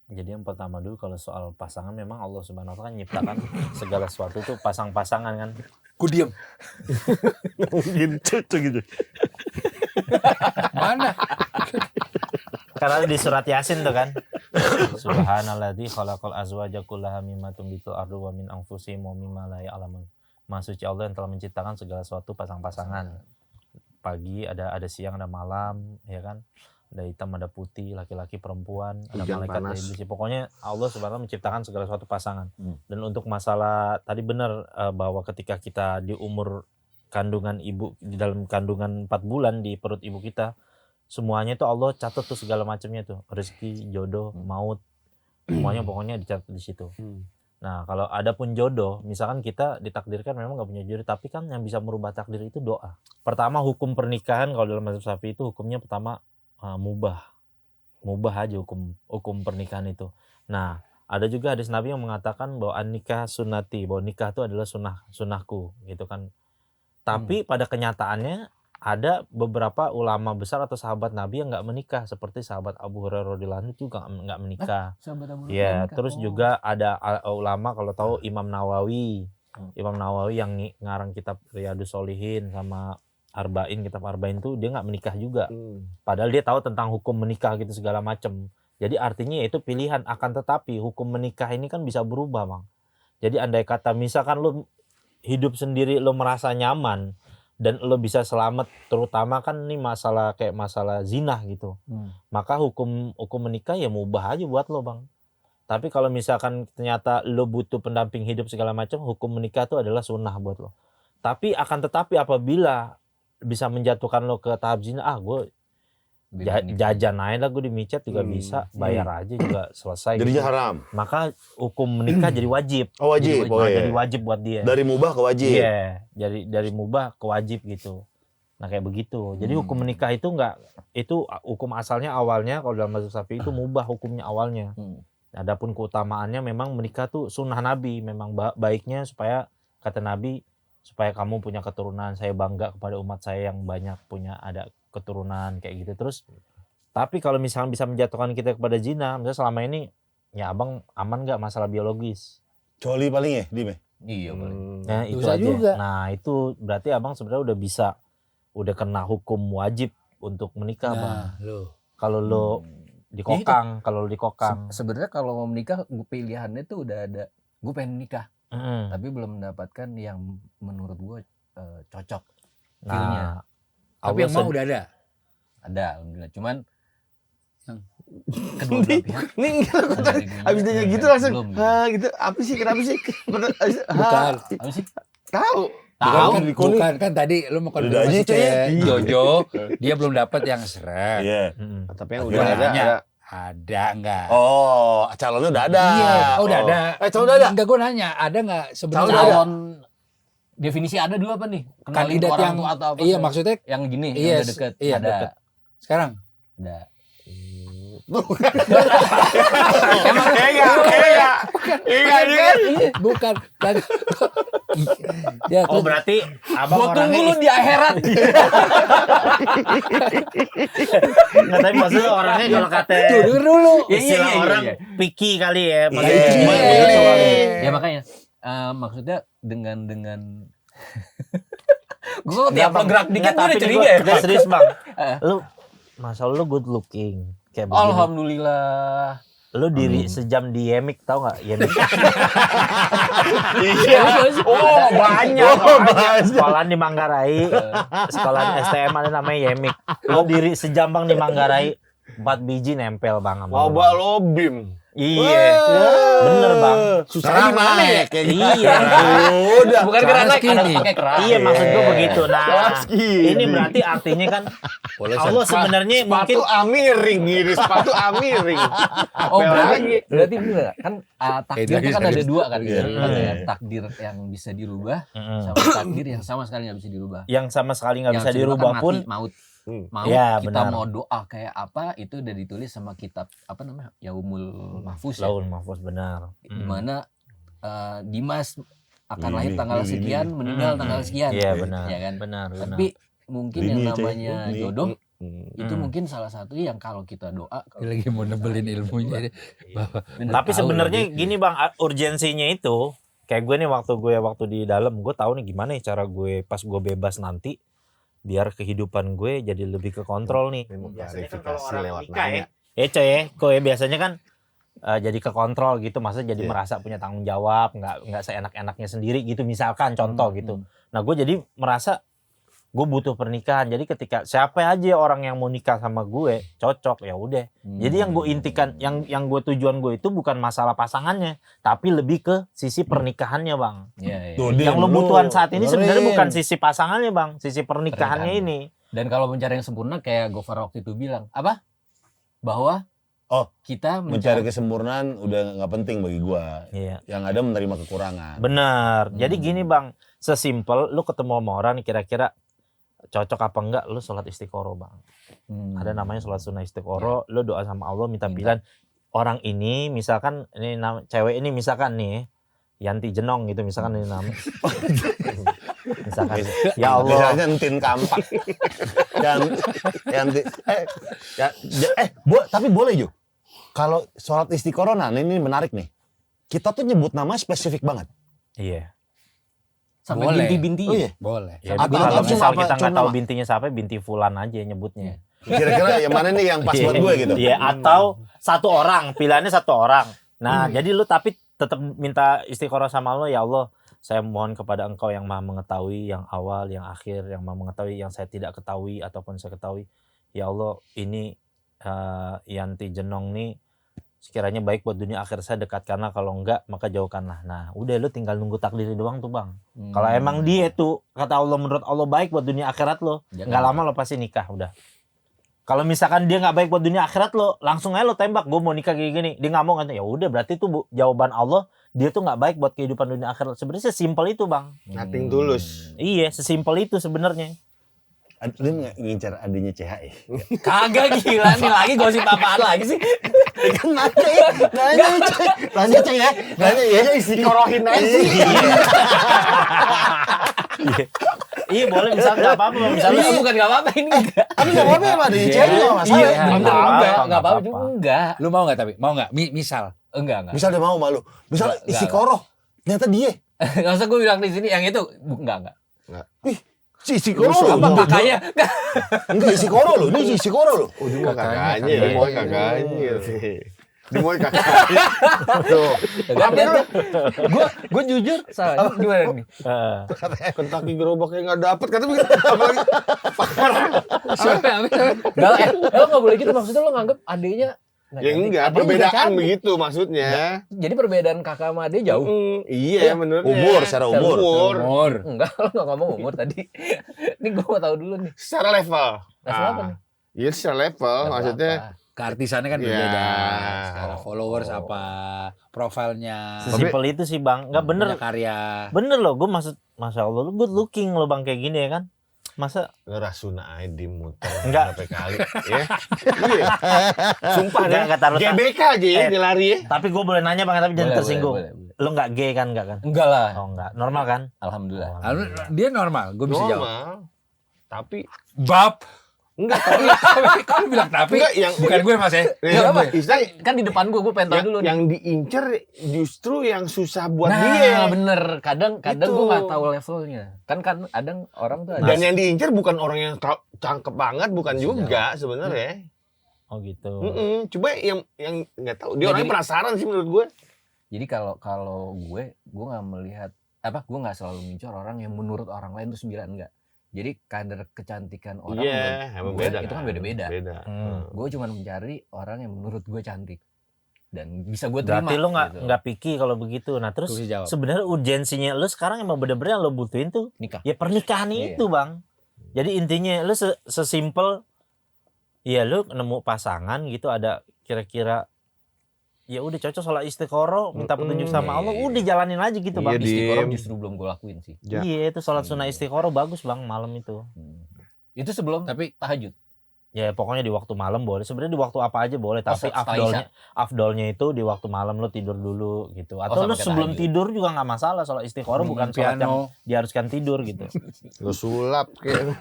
Jadi yang pertama dulu kalau soal pasangan memang Allah Subhanahu wa taala nyiptakan segala sesuatu tuh pasang-pasangan kan. Ku diem. gitu. Mana? Karena di surat Yasin tuh kan. Subhanalladzi khalaqal azwaja kullaha mimma tumbitul ardu wa min anfusihim wa mimma la ya'lamun. Maha suci Allah yang telah menciptakan segala sesuatu pasang-pasangan. Pagi ada siang, ada malam, ya kan? Ada hitam, ada putih, laki-laki, perempuan, ada Hujan, malaikat, ada panas. iblis. Pokoknya Allah Subhanahu menciptakan segala sesuatu pasangan. Dan untuk masalah tadi benar bahwa ketika kita di umur kandungan ibu, di dalam kandungan 4 bulan di perut ibu kita, semuanya itu Allah catat tuh segala macamnya tuh, rezeki, jodoh, maut, semuanya pokoknya dicatat di situ. Nah, kalau ada pun jodoh, misalkan kita ditakdirkan memang nggak punya jodoh, tapi kan yang bisa merubah takdir itu doa. Pertama, hukum pernikahan kalau dalam mazhab Syafi'i itu hukumnya pertama mubah aja hukum pernikahan itu. Nah, ada juga hadis Nabi yang mengatakan bahwa nikah sunnati, bahwa nikah itu adalah sunnahku gitu kan. Tapi pada kenyataannya ada beberapa ulama besar atau sahabat Nabi yang nggak menikah, seperti sahabat Abu Hurairah radhiyallahu anhu juga nggak menikah. Sahabat Abu Ya, Hurairah terus nikah. juga ada ulama kalau tahu Imam Nawawi yang ngarang kitab Riyadhus Shalihin sama kitab Arba'in tuh dia nggak menikah juga. Padahal dia tahu tentang hukum menikah gitu segala macam. Jadi artinya itu pilihan, akan tetapi hukum menikah ini kan bisa berubah, Bang. Jadi andai kata misalkan lu hidup sendiri lu merasa nyaman dan lo bisa selamat, terutama kan ini masalah zina gitu. Maka hukum menikah ya mubah aja buat lo, Bang. Tapi kalau misalkan ternyata lo butuh pendamping hidup segala macam, hukum menikah itu adalah sunnah buat lo. Tapi akan tetapi apabila bisa menjatuhkan lo ke tahap zina, gue jajan aja lah, gue di micet juga bisa, bayar aja juga selesai. Jadinya gitu. haram. Maka hukum menikah jadi wajib. Oh, wajib. Jadi wajib buat dia. Dari mubah ke wajib. Iya, dari mubah ke wajib gitu. Nah kayak begitu. Jadi hukum menikah itu hukum asalnya awalnya kalau dalam mazhab Syafi'i itu mubah hukumnya awalnya. Adapun keutamaannya memang menikah tuh sunnah Nabi, memang baiknya supaya kata Nabi supaya kamu punya keturunan, saya bangga kepada umat saya yang banyak punya ada keturunan kayak gitu. Terus tapi kalau misalnya bisa menjatuhkan kita kepada zina, misalnya selama ini ya abang aman nggak masalah biologis? Coli paling ya, Dim? Iya paling. Nah itu Dosa aja. juga. Nah itu berarti abang sebenarnya udah kena hukum wajib untuk menikah, Bang. Kalau lo dikokang, Sebenarnya kalau mau menikah, pilihannya tuh udah ada. Gue pengen nikah, tapi belum mendapatkan yang menurut gue cocok. Nah, Tapi yang mau udah ada. Ada, alhamdulillah. Cuman Kedua belah pihak. Nih habis nanya gitu langsung gitu. Apa sih, kenapa sih? Bukan. Apa sih? Tahu. Bukan kan tadi lu mau konfirmasi ke Jojo, dia belum dapat yang seret. Iya. Tapi yang udah ada. Ada enggak? Oh, calonnya udah ada. Iya, udah ada. Calon udah ada. Enggak, gue nanya, ada enggak sebenarnya? Calon definisi ada dulu apa nih? Kenalin Kandidat orang yang tua atau apa? iya maksudnya yang gini, iya, yang udah deket. iya, Ada. deket. Sekarang Ada. bukan. Ya, oh berarti abang Gua tunggu lu orangnya di akhirat. nggak, tapi maksudnya orangnya kalau kata tuh denger dulu. istilah orang picky kali ya, maksudnya Iya. cuma Iya. gitu soalnya. Ya makanya maksudnya dengan gue tiap lo gerak dikit gue udah curiga ya. Gak serius bang, lu masa lu good looking kayak begini. Alhamdulillah. Lu diri sejam di Yemik, tau nggak Yemik? Iya. Oh, banyak. Sekolahan di Manggarai, sekolahan STM ada namanya Yemik. Lu diri sejam bang di Manggarai, 4 biji nempel bang sama lu. Coba lo bim. Iya, bener bang. Susah gimana ya? Iya, Udah. Bukan karena naik, ada Skinny. pakai keras. iya maksud gua begitu. Nah, Skinny. ini berarti artinya kan Allah sebenarnya mungkin Sepatu amiring ini, sepatu amiring. Oh Apa berarti lagi? bener kan takdir itu kan ada dua kan gitu. Ada takdir yang bisa dirubah sama takdir yang sama sekali nggak bisa dirubah. yang sama sekali nggak Yang bisa dirubah kan pun mati, maut Ya, kita benar. mau doa kayak apa itu udah ditulis sama kitab apa namanya Yaumul Mahfuz ya. Laul Mahfuz benar. Dimana Dimas akan Ini, lahir tanggal ini. sekian, meninggal tanggal sekian. Iya benar. Ya kan? Benar. Tapi mungkin Ini, yang Cek. namanya Ini. jodoh itu mungkin salah satu yang kalau kita doa Dia lagi mau nebelin ilmunya. Tapi sebenarnya gini bang, urgensinya itu kayak gue nih waktu di dalam, gue tahu nih gimana ya cara gue pas gue bebas nanti biar kehidupan gue jadi lebih ke kontrol nih. Klarifikasi lewat nikah nanya. kok ya biasanya kan jadi ke kontrol gitu, maksudnya jadi merasa punya tanggung jawab, nggak seenak-enaknya sendiri gitu misalkan contoh gitu. Nah gue jadi merasa gue butuh pernikahan, jadi ketika siapa aja orang yang mau nikah sama gue cocok ya udah. Jadi yang gue intikan, yang gue tujuan gue itu bukan masalah pasangannya, tapi lebih ke sisi pernikahannya bang. Iya, iya. Tuh, Yang Dim, lo butuhan saat ini dengerin. sebenarnya bukan sisi pasangannya bang, sisi pernikahannya Pernikahannya. ini. Dan kalau mencari yang sempurna kayak Gofar waktu itu bilang apa? Bahwa kita Mencari kesempurnaan udah nggak penting bagi gua. Iya. Yang ada menerima kekurangan. Benar. Jadi gini Bang, sesimpel lu ketemu sama orang nih kira-kira cocok apa enggak, lu sholat istiqoroh Bang. Ada namanya sholat sunnah istiqoroh, lu doa sama Allah minta pilihan. Orang ini misalkan ini cewek ini misalkan nih Yanti Jenong gitu misalkan ini nama. Misalkan ya Allah. Misalnya Entin Kampak. Tapi boleh Jo. Kalau sholat istiqoroh, nah ini menarik nih. Kita tuh nyebut nama spesifik banget. Iya. sampai Boleh. binti-binti. Oh iya. Boleh. Ya, Atau kalau cuma misal apa, kita nggak cuma tahu nama? bintinya siapa, binti Fulan aja nyebutnya. Kira-kira yang mana nih yang pas buat gue gitu. Iya, atau satu orang, pilihannya satu orang. Nah, jadi lu tapi tetap minta istiqoroh sama Allah, ya Allah, saya mohon kepada Engkau yang Maha mengetahui, yang awal, yang akhir, yang Maha mengetahui, yang saya tidak ketahui ataupun saya ketahui. Ya Allah, ini Yanti Jenong nih sekiranya baik buat dunia akhir saya, dekatkanlah, kalau enggak maka jauhkanlah. Nah, udah lu tinggal nunggu takdir doang tuh, Bang. Kalau emang dia tuh kata Allah, menurut Allah baik buat dunia akhirat lo, nggak lama lo pasti nikah udah. Kalau misalkan dia nggak baik buat dunia akhirat lo, langsung aja lo tembak, gue mau nikah kayak gini. Dia nggak mau kan? Ya udah, berarti itu jawaban Allah, dia tuh nggak baik buat kehidupan dunia akhirat. Sebenarnya sesimpel itu, Bang. Nothing tulus. Iya, sesimpel itu sebenarnya. Lu ngincar adanya CHE. Kagak, gila nih, lagi gosip apaan lagi sih? Kan nanya ya. Nanya ya istiqorohin aja sih. Iya, boleh misalnya nggak apa-apa, misalnya Bukan nggak apa-apa ini enggak. Tapi nggak apa-apa ya, adanya CHE juga masalah. Iya, nggak enggak apa-apa. apa-apa juga enggak. Lu mau nggak tapi? Mau nggak? Misal. Enggak. Misal dia mau malu. Misal Nggak. istiqoroh. Ternyata dia. Enggak usah gue bilang di sini yang itu enggak. Si istiqoroh lu. Apa makanya? Enggak istiqoroh lu. Ini istiqoroh lu. Oh, dia mau kakaknya, dia mau kakaknya sih. Dia mau kakaknya. Tuh. Gue jujur salah gimana nih? Kentucky gerobaknya nggak dapet, kata begitu. Apalagi Enggak, lo nggak boleh gitu, maksudnya lo nganggep adiknya ya enggak, perbedaan begitu maksudnya. Jadi perbedaan kakak sama adik jauh. Iya, menurutnya. Umur, secara umur. Enggak, lo nggak ngomong umur tadi. Ini gue mau tahu dulu nih. Secara level. Level apa nih? Iya, secara level, maksudnya. Keartisannya kan Iya. berbeda. Secara followers apa, profilnya, Sesimpel itu sih, Bang. Nggak bener. punya karya. Bener loh, gue Masya Allah, lu good looking lo, Bang, kayak gini ya kan. Masa Ngerasuna aja dimuter Enggak. berapa kali ya. Iya. Sumpah deh. Enggak taruh GBK aja ya nyelari ya. tapi gue boleh nanya, Bang, tapi jangan Boleh, tersinggung. boleh. Lo nggak gay kan, enggak kan? Enggak lah. Oh, enggak. Normal kan? Alhamdulillah. Lalu dia normal, gue bisa jawab. Normal. Tapi Bab. enggak, tapi Kalau bilang tapi, enggak yang bukan gue mas ya. Enggak apa? Istilah Kan di depan gue pengen tahu dulu nih. yang diincer justru yang susah buat Nah, dia. bener. Kadang Itu. gue nggak tahu levelnya. Kan kadang orang tuh ada. Dan yang diincer bukan orang yang cakep banget, bukan juga sebenarnya. Oh gitu. Coba yang nggak tahu. Dia Nah, orangnya jadi- penasaran sih menurut gue. Jadi kalau gue nggak melihat gue nggak selalu ngincar orang yang menurut orang lain tuh 9, enggak. Jadi kadar kecantikan orang Iya, emang gue, beda. itu kan beda-beda. Beda. Gue cuma mencari orang yang menurut gue cantik dan bisa gue terima. Berarti lo gitu. nggak picky kalau begitu. Nah terus Gue bisa jawab. sebenarnya urgensinya lo sekarang emang bener-bener yang lo butuhin tuh Nikah. ya pernikahan Iya. itu, Bang. Jadi intinya lo sesimpel ya lo nemu pasangan gitu, ada kira-kira ya udah cocok sholat istiqoroh, minta petunjuk sama Allah, udah jalanin aja gitu, Bang. Iya, Istiqoroh Dim. justru belum gue lakuin sih. Ja. Iya, itu sholat sunnah istiqoroh bagus, Bang, malam itu. Itu sebelum Tapi tahajud. Ya pokoknya di waktu malam boleh. Sebenarnya di waktu apa aja boleh, tapi setelah afdolnya itu di waktu malam lo tidur dulu gitu. Atau sama lo kayak sebelum tahajud. tidur juga nggak masalah, sholat istiqoroh bukan sholat yang diharuskan tidur gitu. Lu sulap kayak.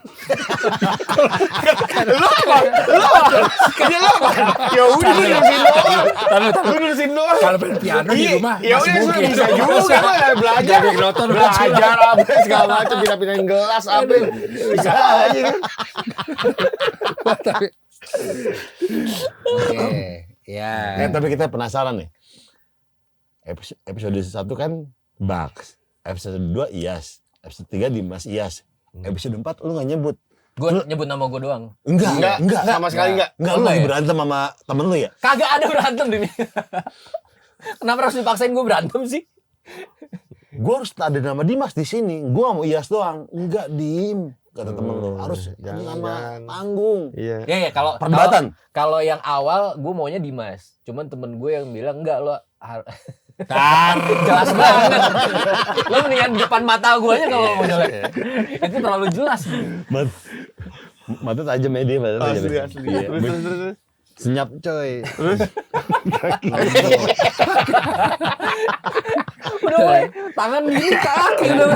Ya udah lu nurusin doang. Lu nurusin doang. kalau main piano di rumah Ya masih udah mungkin. bisa juga mah belajar. Jadi nonton Belajar apa segala macam, pindah-pindahin gelas apa. Bisa aja kan. Oke, ya. Tapi kita penasaran nih. Episode 1 kan Bax. Episode 2 Iyas. Episode 3 Dimas Iyas. Episode 4 lu gak nyebut. Gue nyebut nama gue doang. Enggak. Sama sekali enggak. Enggak, lu lagi berantem sama temen lu ya? Kagak ada berantem di sini. Kenapa harus dipaksain gue berantem sih? gue harus ada nama Dimas di sini. Gue mau Iyas doang. Enggak, Dim. Kata temen lo, harus nama panggung. Iya. Ya kalau Perdebatan. Kalau yang awal gue maunya Dimas. Cuman temen gue yang bilang enggak lo jelas banget. Lo mendingan depan mata gue aja kalau mau jelek. Itu terlalu jelas. Mata tajam ya dia, mata tajam. Asli. Terus. Senyap coy. Terus Udah woy, tangan gini kaki udah.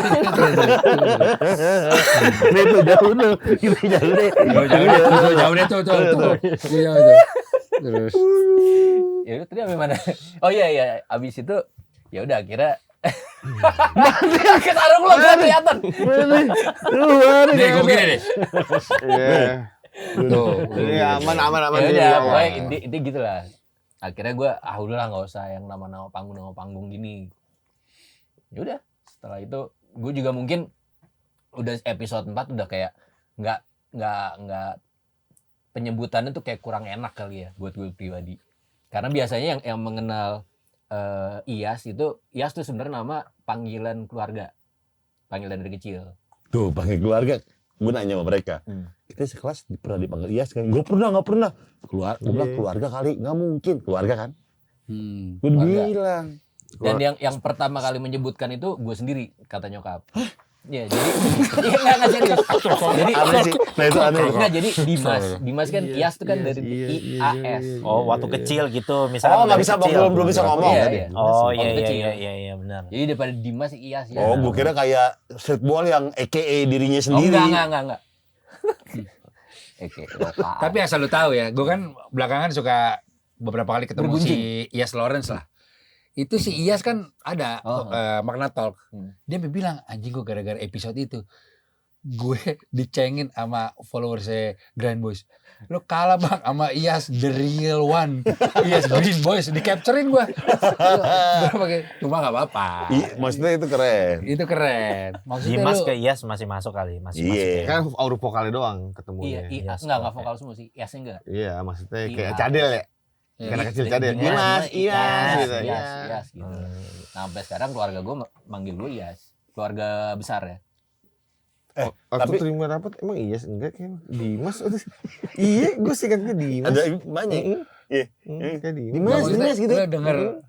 Nih tuh jauh tuh. Kita jauh deh. Jauh deh tuh. Iya tuh. Terus Ya udah tadi sampai mana? Oh iya, abis itu ya udah akhirnya ketarung lo gak kelihatan. nih gue gini deh. iya. Tuh. Iya, aman. Ya udah, pokoknya inti gitu lah. Akhirnya gue udahlah nggak usah yang nama panggung gini. Ya udah, setelah itu gue juga mungkin udah episode 4 udah kayak nggak penyebutannya tuh kayak kurang enak kali ya buat gue pribadi. Karena biasanya yang mengenal Iyas tuh sebenarnya nama panggilan keluarga. Panggilan dari kecil. Tuh, panggil keluarga. Gue nanya sama mereka. Kita sekelas pernah dipanggil Iyas kan? Gue nggak pernah. Gue bilang keluarga kali, nggak mungkin keluarga kan? Gue bilang. Dan yang pertama kali menyebutkan itu gue sendiri, kata nyokap. Ya jadi nggak serius. Jadi Apa sih? Nah itu aneh. nggak jadi Dimas kan Iyas itu kan dari IAS. Oh, waktu kecil gitu misalnya. Oh, nggak bisa, belum bisa ngomong. Iya. Oh, Waktu kecil. iya benar. Jadi daripada Dimas Iyas ya. Oh, gue kira kayak streetball yang AKA dirinya Oh, sendiri. enggak. Oke, Tapi asal lu tahu ya, gue kan belakangan suka beberapa kali ketemu si Iyas Lawrence lah. Itu si Iyas kan ada Magna Talk. Dia bilang, anjing gue gara-gara episode itu gue dicengin sama followersnya Grand Boys. Lo kalah bang sama Iyas the real one. Iyas Green Boys di-capturein gue. Cuma gak apa-apa. Maksudnya itu keren. Itu keren. Maksudnya Dimas lu, ke Iyas masih masuk kali, masih Iya. masuk. Kan aur vokalnya doang ketemunya. Iya, enggak vokal semua sih. Iyasnya enggak. Iya, maksudnya kayak Iya. cadel ya. Karena kecil cadel. Dimas, Iyas gitu. Iyas gitu. Nah, sampai sekarang keluarga gue manggil gue Iyas. Keluarga besar ya. Aku terima rapat emang Iyas enggak kayak Dimas. Iya, gue singkatnya Dimas. Ada banyak. Iya. Kayak Dimas. Dimas gitu. Lo denger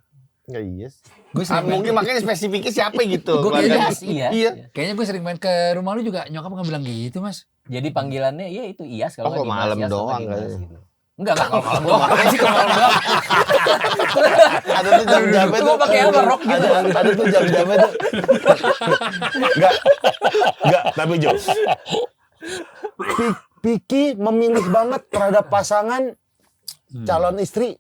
Enggak Iyas. gue sering Mungkin makanya spesifiknya siapa gitu. Gue keluarga. Iyas, iya. Iya. kayaknya gue sering main ke rumah lu juga nyokap nggak bilang gitu mas. Jadi panggilannya ya itu Iyas kalau Oh, kok nggak Dimas, malam Iyas atau doang Dimas kali. gitu. Enggak kalau malam doang. Apaan sih kalau malam doang? Ada tuh jam-jamnya Lu tuh. mau pakai apa, rok gitu? Ada tuh jam-jamnya tuh. Enggak, tapi Jo. Piki memilih banget terhadap pasangan calon istri.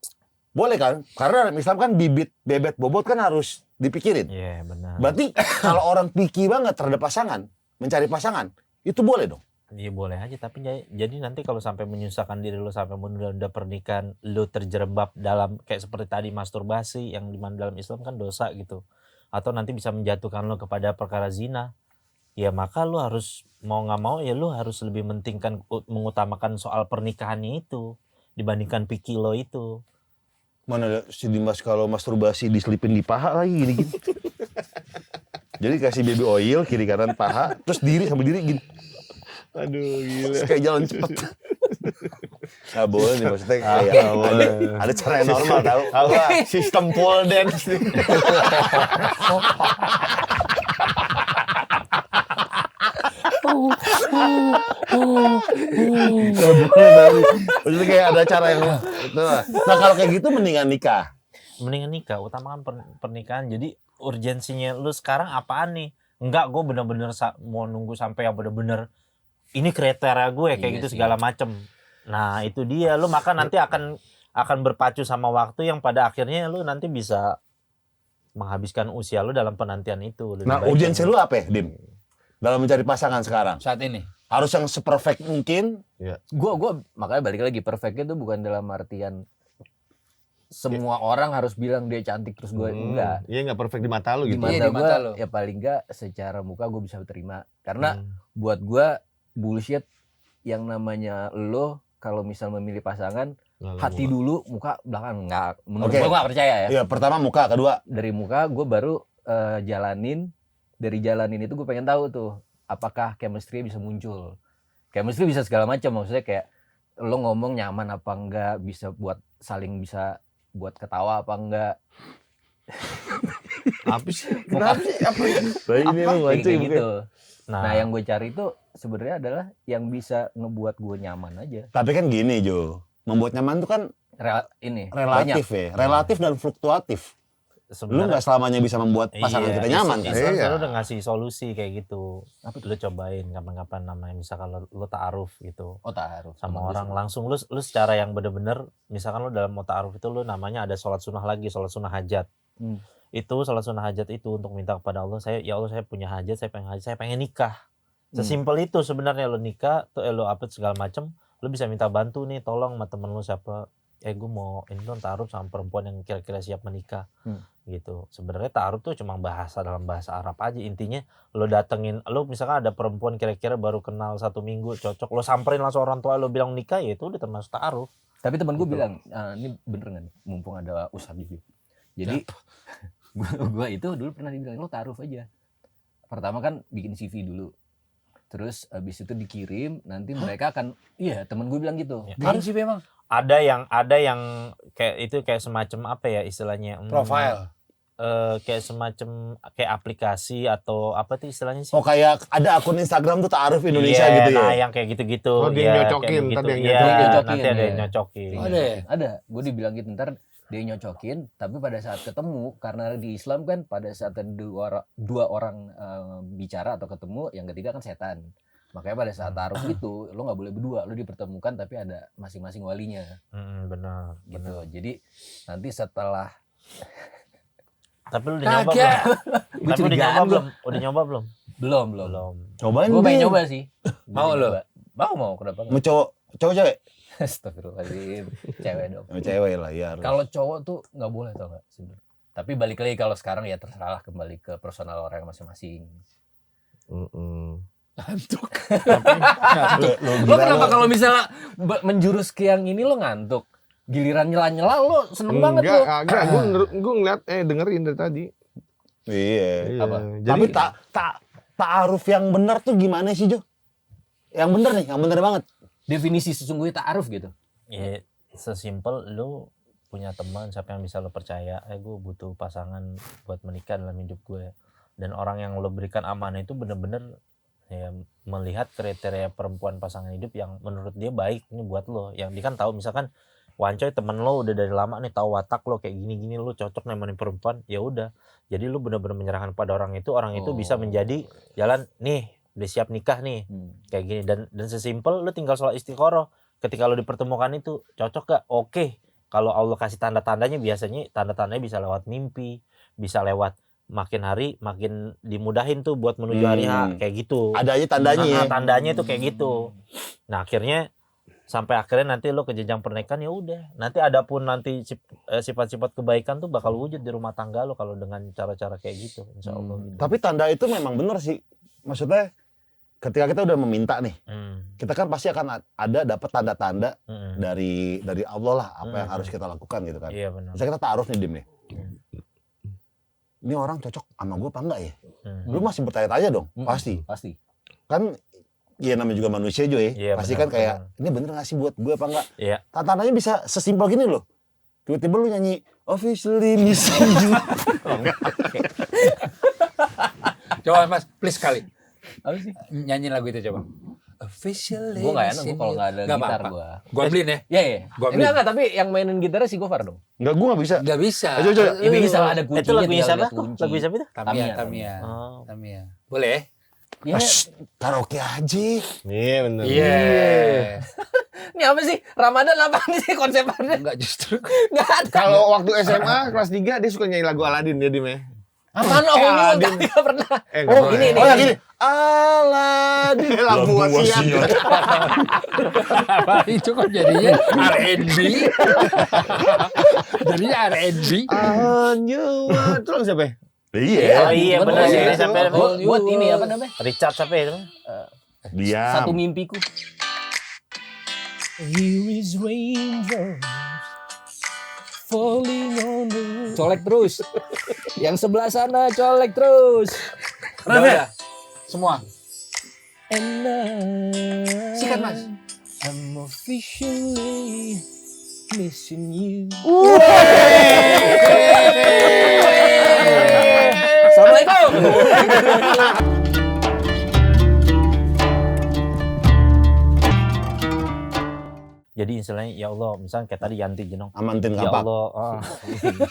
Boleh kan? Karena Islam kan bebet bobot kan harus dipikirin. Iya, benar. Berarti kalau orang picky banget terhadap pasangan, mencari pasangan, itu boleh dong. Iya boleh aja, tapi jadi nanti kalau sampai menyusahkan diri lo sampai menunda pernikahan, lo terjerembab dalam kayak seperti tadi masturbasi yang dimana dalam Islam kan dosa gitu, atau nanti bisa menjatuhkan lo kepada perkara zina, ya maka lo harus mau nggak mau ya lo harus lebih mengutamakan soal pernikahannya itu dibandingkan pikir lo itu. Mana si Dimas kalau masturbasi diselipin di paha lagi gini. Jadi kasih baby oil kiri kanan paha, terus diri sambil diri gini. Aduh, gila. Kayak jalan cepet. Nggak boleh nih maksudnya kayak ada cara yang normal tahu. Sistem pole dance. Maksudnya kayak ada cara yang nah kalau kayak gitu mendingan nikah. Mendingan nikah, utamakan pernikahan. Jadi urgensinya lu sekarang apaan nih? Enggak, gue bener-bener mau nunggu sampai yang bener-bener ini kriteria gue kayak gitu segala macem. Nah itu dia, lu maka nanti akan berpacu sama waktu yang pada akhirnya lu nanti bisa menghabiskan usia lu dalam penantian itu. Nah urgensi lu apa ya, Dim? Dalam mencari pasangan sekarang? Saat ini Harus yang seperfect mungkin. Gue makanya balik lagi, perfect itu bukan dalam artian semua orang harus bilang dia cantik terus gue enggak. Iya, enggak perfect di mata lu gitu. Di Iya, di mata gue lu. ya paling enggak secara muka gue bisa terima. Karena buat gue bullshit yang namanya lo kalau misal memilih pasangan hati dulu, muka belakang enggak. Menurut gue enggak percaya ya. Iya, pertama muka, kedua dari muka gue baru jalanin dari jalan ini tuh gue pengen tahu tuh apakah chemistry bisa muncul. Chemistry bisa segala macam, maksudnya kayak lo ngomong nyaman apa enggak, bisa buat saling bisa buat ketawa apa enggak. Apa sih? Kenapa sih? Apa? Ini lu Kayak mancing gitu. Nah, Nah, yang gue cari itu sebenarnya adalah yang bisa ngebuat gue nyaman aja. Tapi kan gini Jo, membuat nyaman itu kan relatif banyak. ya, relatif dan fluktuatif. Lu nggak selamanya bisa membuat pasangan kita nyaman kan? Islam Iya. udah ngasih solusi kayak gitu. Lu cobain kapan-kapan namanya misalkan lu ta'aruf gitu Oh, taruh sama orang langsung lu secara yang bener-bener misalkan lu dalam mau ta'aruf itu lu namanya ada sholat sunnah lagi, sholat sunnah hajat. Itu sholat sunnah hajat itu untuk minta kepada Allah, ya Allah saya punya hajat, saya pengen nikah. Sesimpel itu sebenarnya. Lu nikah tuh lu apa segala macem, lu bisa minta bantu nih, tolong sama temen lu siapa, gue mau ini dong ta'aruf sama perempuan yang kira-kira siap menikah. Gitu. Sebenarnya ta'aruf tuh cuma dalam bahasa Arab aja. Intinya lo datengin, lo misalkan ada perempuan kira-kira baru kenal 1 minggu cocok, lo samperin langsung orang tua lo bilang nikah, ya itu udah termasuk ta'aruf. Tapi teman gue Gitu. bilang, ini bener nggak nih? Mumpung ada Ustadz gitu. Jadi gue itu dulu pernah dibilang lo ta'aruf aja. Pertama kan bikin CV dulu. Terus habis itu dikirim, nanti mereka akan, iya temen gue bilang gitu. Bikin sih memang. Ada yang kayak itu kayak semacam apa ya istilahnya? Profile. Kayak semacam kayak aplikasi atau apa tuh istilahnya sih? Oh kayak ada akun Instagram tuh ta'aruf Indonesia Iya, gitu ya? Nah, yang kayak gitu-gitu. Oh, dia ya, nyocokin, kayak ntar gitu. dia Iya, nyocokin, nanti ada yang ya. nyocokin. Ada ya? Ada, gue dibilang gitu, ntar dia nyocokin, tapi pada saat ketemu, karena di Islam kan pada saat ada dua orang bicara atau ketemu, yang ketiga kan setan. Makanya pada saat ta'aruf itu, lo nggak boleh berdua, lo dipertemukan tapi ada masing-masing walinya. Benar. Gitu. Jadi nanti setelah Tapi lu udah nyoba belum? Tapi udah nyoba belum? Udah nyoba belum? belum. Cobain Gue pengen Din. nyoba sih. Mau lo? Mau, kenapa Mau enggak? cowok cewek? Astagfirullahaladzim, cewek dong. Sama cewek lah ya. harus. Kalau cowok tuh nggak boleh tau nggak sebenarnya. Tapi balik lagi kalau sekarang ya terserah kembali ke personal orang masing-masing. Ngantuk. Lo kenapa kalau misalnya menjurus ke yang ini lo ngantuk? Giliran nyela-nyela lo seneng banget lo. Enggak, gue ngeliat, dengerin dari tadi. Iya. Apa? Tapi ta'aruf yang benar tuh gimana sih Jo? Yang benar nih, yang benar banget. Definisi sesungguhnya ta'aruf gitu. Ya sesimpel lu punya teman siapa yang bisa lo percaya, gue butuh pasangan buat menikah dalam hidup gue. Dan orang yang lo berikan amanah itu bener-bener ya melihat kriteria perempuan pasangan hidup yang menurut dia baik ini buat lo. Yang dia kan tahu misalkan Wancoy temen lo udah dari lama nih, tahu watak lo kayak gini-gini, lo cocok nemenin perempuan, ya udah. Jadi lo benar-benar menyerahkan pada orang itu bisa menjadi jalan nih, udah siap nikah nih, kayak gini. Dan sesimpel lo tinggal sholat istikharah. Ketika lo dipertemukan itu cocok gak? Oke. Kalau Allah kasih tanda-tandanya, biasanya tanda-tandanya bisa lewat mimpi, bisa lewat makin hari makin dimudahin tuh buat menuju hari H, kayak gitu. Ada aja tandanya ya. Tandanya itu kayak gitu. Nah akhirnya sampai akhirnya nanti lo ke jenjang pernikahan, ya udah. Nanti adapun nanti sifat-sifat kebaikan tuh bakal wujud di rumah tangga lo kalau dengan cara-cara kayak gitu, insya Allah. Gitu. Tapi tanda itu memang benar sih. Maksudnya ketika kita udah meminta nih, kita kan pasti akan ada dapat tanda-tanda dari Allah lah apa yang harus kita lakukan gitu kan. Iya benar. Misalnya kita ta'aruf nih Dim nih. Ini orang cocok sama gue apa enggak ya? Lu masih bertanya-tanya dong, pasti. Kan ya namanya juga manusia Jo ya. Iya, Pasti benar, kan kayak ini bener gak sih buat gue apa enggak? Iya. Tandanya bisa sesimpel gini loh. Tiba-tiba lu nyanyi officially missing you. Coba Mas, please sekali. Apa sih? Nyanyi lagu itu coba. Officially. Gue nggak enak gue kalau nggak ada gitar gue. Goblin ya? Iya. Goblin. Enggak, tapi yang mainin gitarnya si Gofar dong. Enggak, gue gak bisa. Nggak bisa. Coba. Ya bisa ada kuncinya. Itu lagunya tinggal siapa? lihat kunci. Lagu siapa itu? Tamia. Oh. Tamia. Boleh? Ya. Karaoke aja. Iya bener. Iya. Ini apa sih? Ramadan apa sih konsepnya? Enggak justru. Enggak ada. Kalau waktu SMA kelas 3 dia suka nyanyi lagu Aladin dia Dim ya. Apaan lo? Enggak pernah. Nggak ini. Oh yang gini. Aladin. Lampu wasiat. Apa itu kok jadinya R&B? Jadinya R&B. Itu lagu siapa ya? Iya. Oh iya benar sih. Sampai Buat ini apa namanya? Richard siapa ya? Diam. Satu mimpiku. Here is raindrops falling on the... Colek terus. Yang sebelah sana colek terus. Udah. Semua. Sikat Mas. I'm officially missing you. Assalamualaikum. Jadi istilahnya ya Allah, misalnya kayak tadi Yanti Jenong. Amantin Ya kapak. Allah,